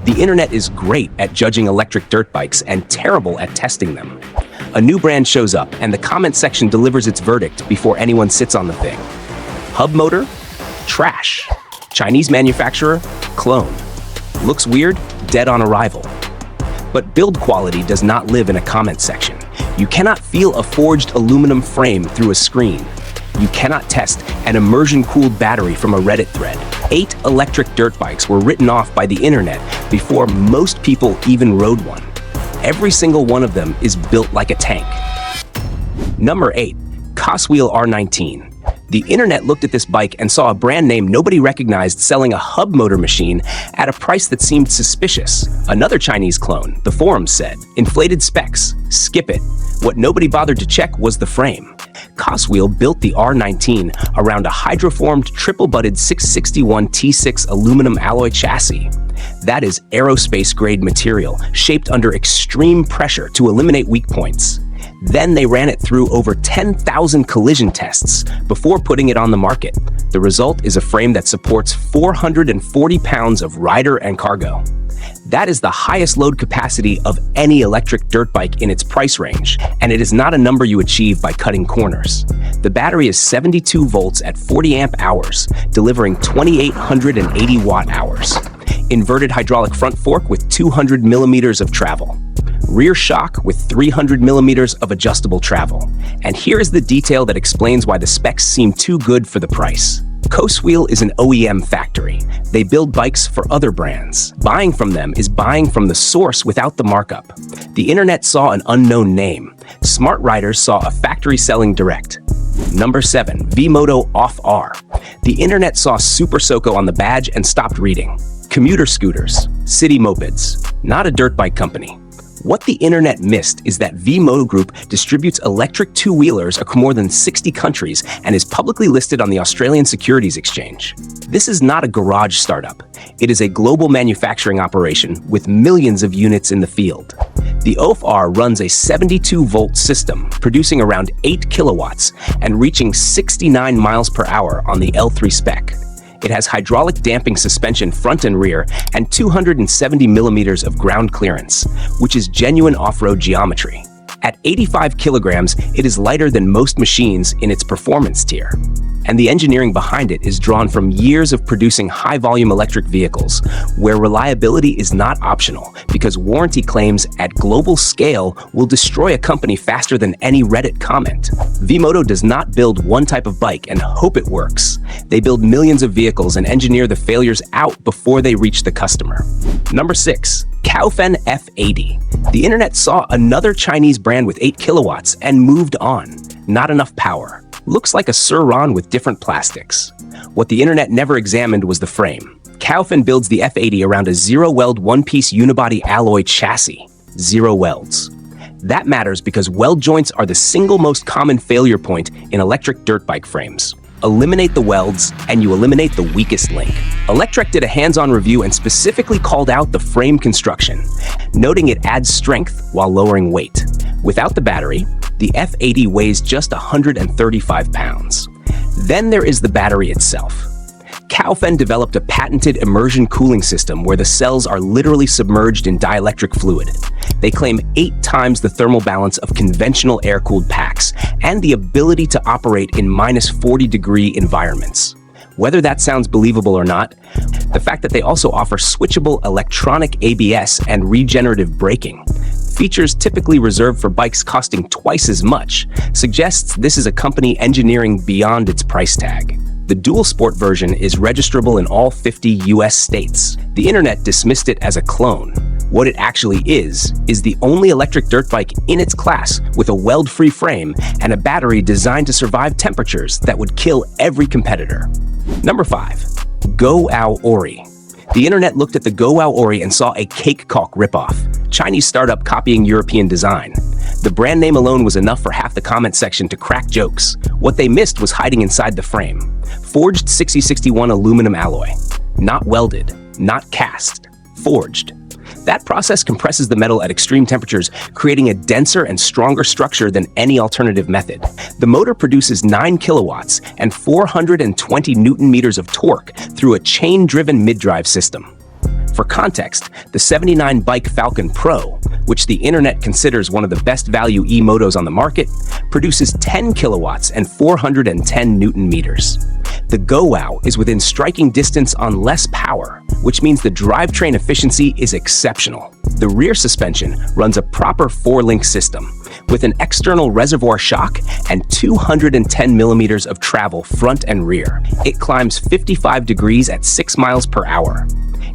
The internet is great at judging electric dirt bikes and terrible at testing them. A new brand shows up, and the comment section delivers its verdict before anyone sits on the thing. Hub motor? Trash. Chinese manufacturer? Clone. Looks weird? Dead on arrival. But build quality does not live in a comment section. You cannot feel a forged aluminum frame through a screen. You cannot test an immersion-cooled battery from a Reddit thread. 8 electric dirt bikes were written off by the internet before most people even rode one. Every single one of them is built like a tank. Number 8. COSWHEEL R19. The internet looked at this bike and saw a brand name nobody recognized selling a hub motor machine at a price that seemed suspicious. Another Chinese clone, the forums said. Inflated specs. Skip it. What nobody bothered to check was the frame. COSWHEEL built the R19 around a hydroformed triple-butted 661 T6 aluminum alloy chassis. That is aerospace-grade material, shaped under extreme pressure to eliminate weak points. Then they ran it through over 10,000 collision tests before putting it on the market. The result is a frame that supports 440 pounds of rider and cargo. That is the highest load capacity of any electric dirt bike in its price range, and it is not a number you achieve by cutting corners. The battery is 72 volts at 40 amp hours, delivering 2,880 watt hours. Inverted hydraulic front fork with 200 millimeters of travel. Rear shock with 300 millimeters of adjustable travel. And here is the detail that explains why the specs seem too good for the price. COSWHEEL is an OEM factory. They build bikes for other brands. Buying from them is buying from the source without the markup. The internet saw an unknown name. Smart riders saw a factory selling direct. Number 7. Vmoto Off R. The internet saw Super Soco on the badge and stopped reading. Commuter scooters. City mopeds. Not a dirt bike company. What the internet missed is that Vmoto Group distributes electric two-wheelers across more than 60 countries and is publicly listed on the Australian Securities Exchange. This is not a garage startup. It is a global manufacturing operation with millions of units in the field. The OFR runs a 72-volt system, producing around 8 kilowatts and reaching 69 miles per hour on the L3 spec. It has hydraulic damping suspension front and rear and 270 millimeters of ground clearance, which is genuine off-road geometry. At 85 kilograms, it is lighter than most machines in its performance tier. And the engineering behind it is drawn from years of producing high-volume electric vehicles, where reliability is not optional because warranty claims at global scale will destroy a company faster than any Reddit comment. Vmoto does not build one type of bike and hope it works. They build millions of vehicles and engineer the failures out before they reach the customer. Number 6. Caofen F80. The internet saw another Chinese brand with 8 kilowatts and moved on. Not enough power. Looks like a Sur-Ron with different plastics. What the internet never examined was the frame. Caofen builds the F80 around a Zero-Weld one-piece unibody alloy chassis. Zero-Welds. That matters because weld joints are the single most common failure point in electric dirt bike frames. Eliminate the welds, and you eliminate the weakest link. Electrek did a hands-on review and specifically called out the frame construction, noting it adds strength while lowering weight. Without the battery, the F80 weighs just 135 pounds. Then there is the battery itself. Caofen developed a patented immersion cooling system where the cells are literally submerged in dielectric fluid. They claim 8 times the thermal balance of conventional air-cooled packs and the ability to operate in -40-degree environments. Whether that sounds believable or not, the fact that they also offer switchable electronic ABS and regenerative braking, features typically reserved for bikes costing twice as much, suggests this is a company engineering beyond its price tag. The dual sport version is registrable in all 50 US states. The internet dismissed it as a clone. What it actually is the only electric dirt bike in its class with a weld-free frame and a battery designed to survive temperatures that would kill every competitor. Number 5. GOWOW Ori. The internet looked at the GOWOW Ori and saw a cake-caulk ripoff, Chinese startup copying European design. The brand name alone was enough for half the comment section to crack jokes. What they missed was hiding inside the frame. Forged 6061 aluminum alloy. Not welded, not cast, forged. That process compresses the metal at extreme temperatures, creating a denser and stronger structure than any alternative method. The motor produces 9 kilowatts and 420 newton meters of torque through a chain-driven mid-drive system. For context, the 79 bike Falcon Pro, which the internet considers one of the best value EMotos on the market, produces 10 kilowatts and 410 Newton meters. The GOWOW is within striking distance on less power, which means the drivetrain efficiency is exceptional. The rear suspension runs a proper 4-link system, with an external reservoir shock and 210 millimeters of travel front and rear. It climbs 55 degrees at 6 miles per hour.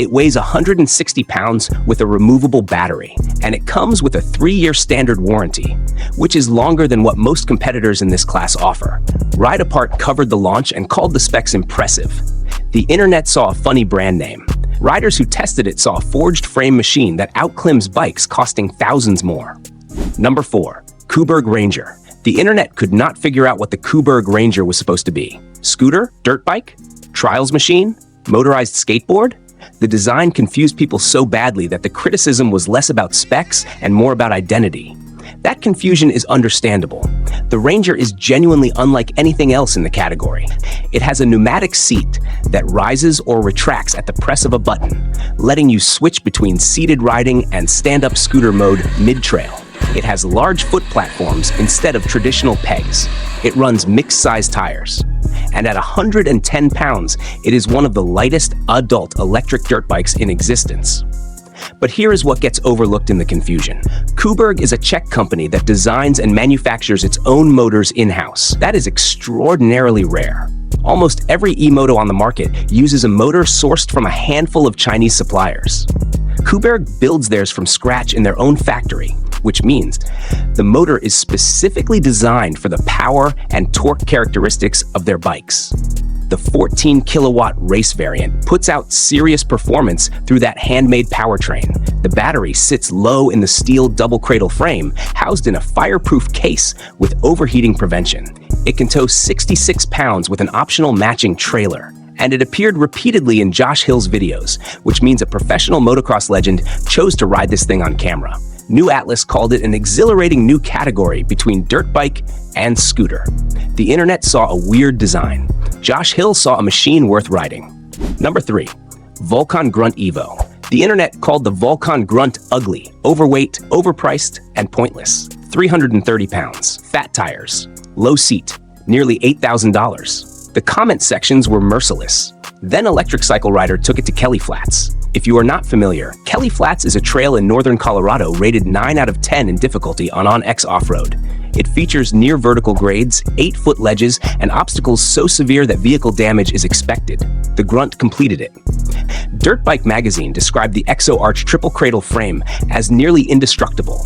It weighs 160 pounds with a removable battery, and it comes with a 3-year standard warranty, which is longer than what most competitors in this class offer. Ride Apart covered the launch and called the specs impressive. The internet saw a funny brand name. Riders who tested it saw a forged frame machine that outclimbs bikes costing thousands more. Number 4. Kuberg Ranger. The internet could not figure out what the Kuberg Ranger was supposed to be. Scooter? Dirt bike? Trials machine? Motorized skateboard? The design confused people so badly that the criticism was less about specs and more about identity. That confusion is understandable. The Ranger is genuinely unlike anything else in the category. It has a pneumatic seat that rises or retracts at the press of a button, letting you switch between seated riding and stand-up scooter mode mid-trail. It has large foot platforms instead of traditional pegs. It runs mixed-size tires. And at 110 pounds, it is one of the lightest adult electric dirt bikes in existence. But here is what gets overlooked in the confusion. Kuberg is a Czech company that designs and manufactures its own motors in-house. That is extraordinarily rare. Almost every EMoto on the market uses a motor sourced from a handful of Chinese suppliers. Kuberg builds theirs from scratch in their own factory, which means the motor is specifically designed for the power and torque characteristics of their bikes. The 14 kilowatt race variant puts out serious performance through that handmade powertrain. The battery sits low in the steel double cradle frame, housed in a fireproof case with overheating prevention. It can tow 66 pounds with an optional matching trailer. And it appeared repeatedly in Josh Hill's videos, which means a professional motocross legend chose to ride this thing on camera. New Atlas called it an exhilarating new category between dirt bike and scooter. The internet saw a weird design. Josh Hill saw a machine worth riding. Number 3. Volcon Grunt Evo. The internet called the Volcon Grunt ugly, overweight, overpriced, and pointless. 330 pounds, fat tires, low seat, nearly $8,000. The comment sections were merciless. Then Electric Cycle Rider took it to Kelly Flats. If you are not familiar, Kelly Flats is a trail in northern Colorado rated 9 out of 10 in difficulty on OnX off-road. It features near vertical grades, 8-foot ledges, and obstacles so severe that vehicle damage is expected. The Grunt completed it. Dirt Bike Magazine described the Exo Arch triple cradle frame as nearly indestructible.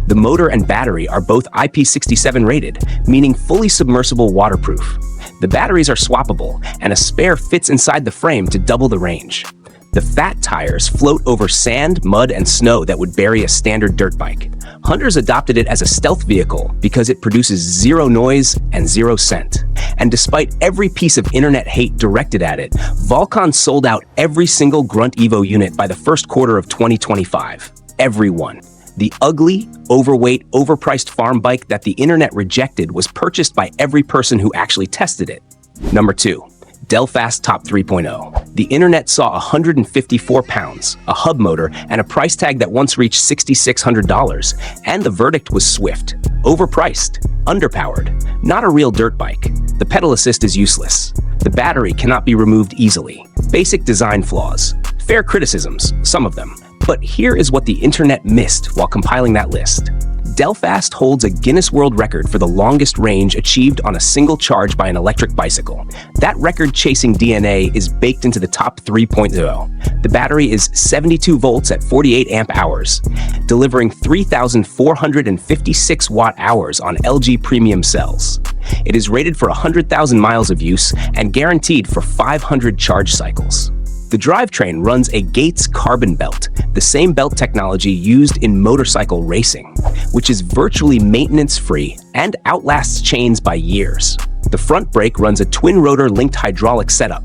The motor and battery are both IP67 rated, meaning fully submersible waterproof. The batteries are swappable, and a spare fits inside the frame to double the range. The fat tires float over sand, mud, and snow that would bury a standard dirt bike. Hunters adopted it as a stealth vehicle because it produces zero noise and 0 scent. And despite every piece of internet hate directed at it, Volcon sold out every single Grunt Evo unit by the first quarter of 2025. Everyone. The ugly, overweight, overpriced farm bike that the internet rejected was purchased by every person who actually tested it. Number 2. Delfast Top 3.0. The internet saw 154 pounds, a hub motor, and a price tag that once reached $6,600, and the verdict was swift. Overpriced, underpowered, not a real dirt bike. The pedal assist is useless. The battery cannot be removed easily. Basic design flaws. Fair criticisms, some of them. But here is what the internet missed while compiling that list. Delfast holds a Guinness World Record for the longest range achieved on a single charge by an electric bicycle. That record-chasing DNA is baked into the Top 3.0. The battery is 72 volts at 48 amp-hours, delivering 3,456 watt-hours on LG premium cells. It is rated for 100,000 miles of use and guaranteed for 500 charge cycles. The drivetrain runs a Gates carbon belt, the same belt technology used in motorcycle racing, which is virtually maintenance-free and outlasts chains by years. The front brake runs a twin-rotor linked hydraulic setup,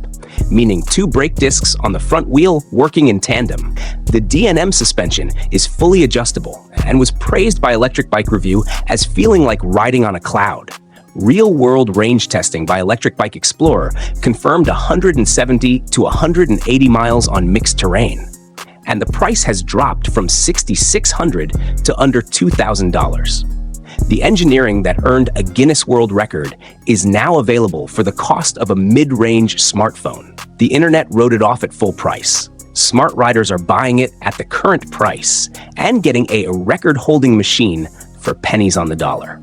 meaning 2 brake discs on the front wheel working in tandem. The D&M suspension is fully adjustable and was praised by Electric Bike Review as feeling like riding on a cloud. Real-world range testing by Electric Bike Explorer confirmed 170 to 180 miles on mixed terrain. and the price has dropped from $6,600 to under $2,000. The engineering that earned a Guinness World Record is now available for the cost of a mid-range smartphone. The internet wrote it off at full price. Smart riders are buying it at the current price and getting a record-holding machine for pennies on the dollar.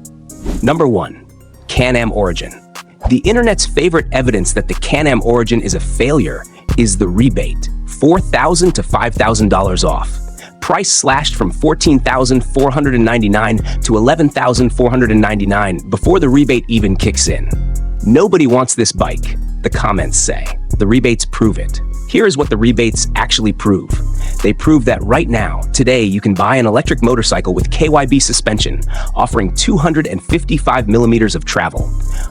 Number 1. Can-Am Origin. The internet's favorite evidence that the Can-Am Origin is a failure is the rebate, $4,000 to $5,000 off. Price slashed from $14,499 to $11,499 before the rebate even kicks in. Nobody wants this bike, the comments say. The rebates prove it. Here is what the rebates actually prove. They prove that right now, today, you can buy an electric motorcycle with KYB suspension, offering 255 millimeters of travel,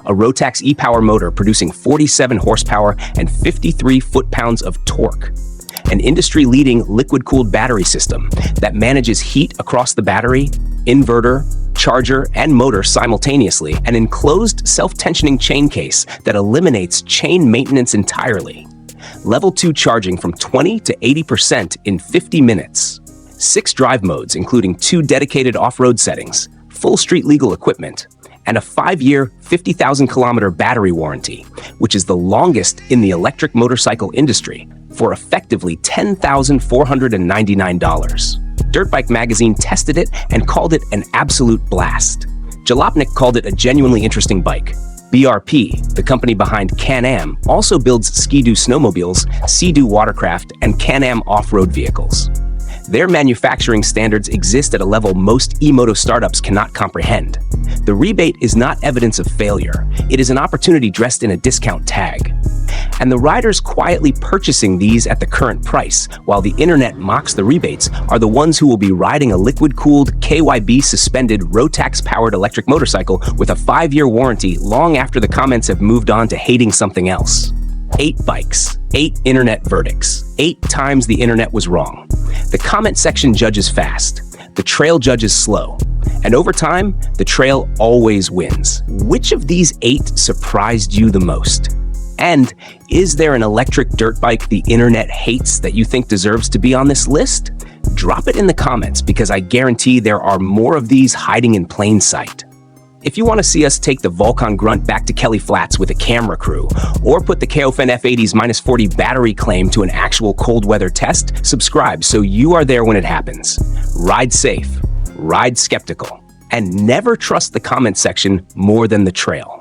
a Rotax e-Power motor producing 47 horsepower and 53 foot-pounds of torque, an industry-leading liquid-cooled battery system that manages heat across the battery, inverter, charger, and motor simultaneously, an enclosed self-tensioning chain case that eliminates chain maintenance entirely, Level 2 charging from 20 to 80% in 50 minutes, 6 drive modes including 2 dedicated off-road settings, full street legal equipment, and a 5-year, 50,000-kilometer battery warranty, which is the longest in the electric motorcycle industry, for effectively $10,499. Dirt Bike Magazine tested it and called it an absolute blast. Jalopnik called it a genuinely interesting bike. BRP, the company behind Can-Am, also builds Ski-Doo snowmobiles, Sea-Doo watercraft, and Can-Am off-road vehicles. Their manufacturing standards exist at a level most EMoto startups cannot comprehend. The rebate is not evidence of failure. It is an opportunity dressed in a discount tag. And the riders quietly purchasing these at the current price, while the internet mocks the rebates, are the ones who will be riding a liquid-cooled, KYB-suspended, Rotax-powered electric motorcycle with a 5-year warranty long after the comments have moved on to hating something else. 8 bikes, 8 internet verdicts, 8 times the internet was wrong. The comment section judges fast. The trail judges slow. And over time, the trail always wins. Which of these 8 surprised you the most? And is there an electric dirt bike the internet hates that you think deserves to be on this list? Drop it in the comments because I guarantee there are more of these hiding in plain sight. If you want to see us take the Volcon Grunt back to Kelly Flats with a camera crew, or put the Caofen F80's -40 battery claim to an actual cold weather test, subscribe so you are there when it happens. Ride safe, ride skeptical, and never trust the comment section more than the trail.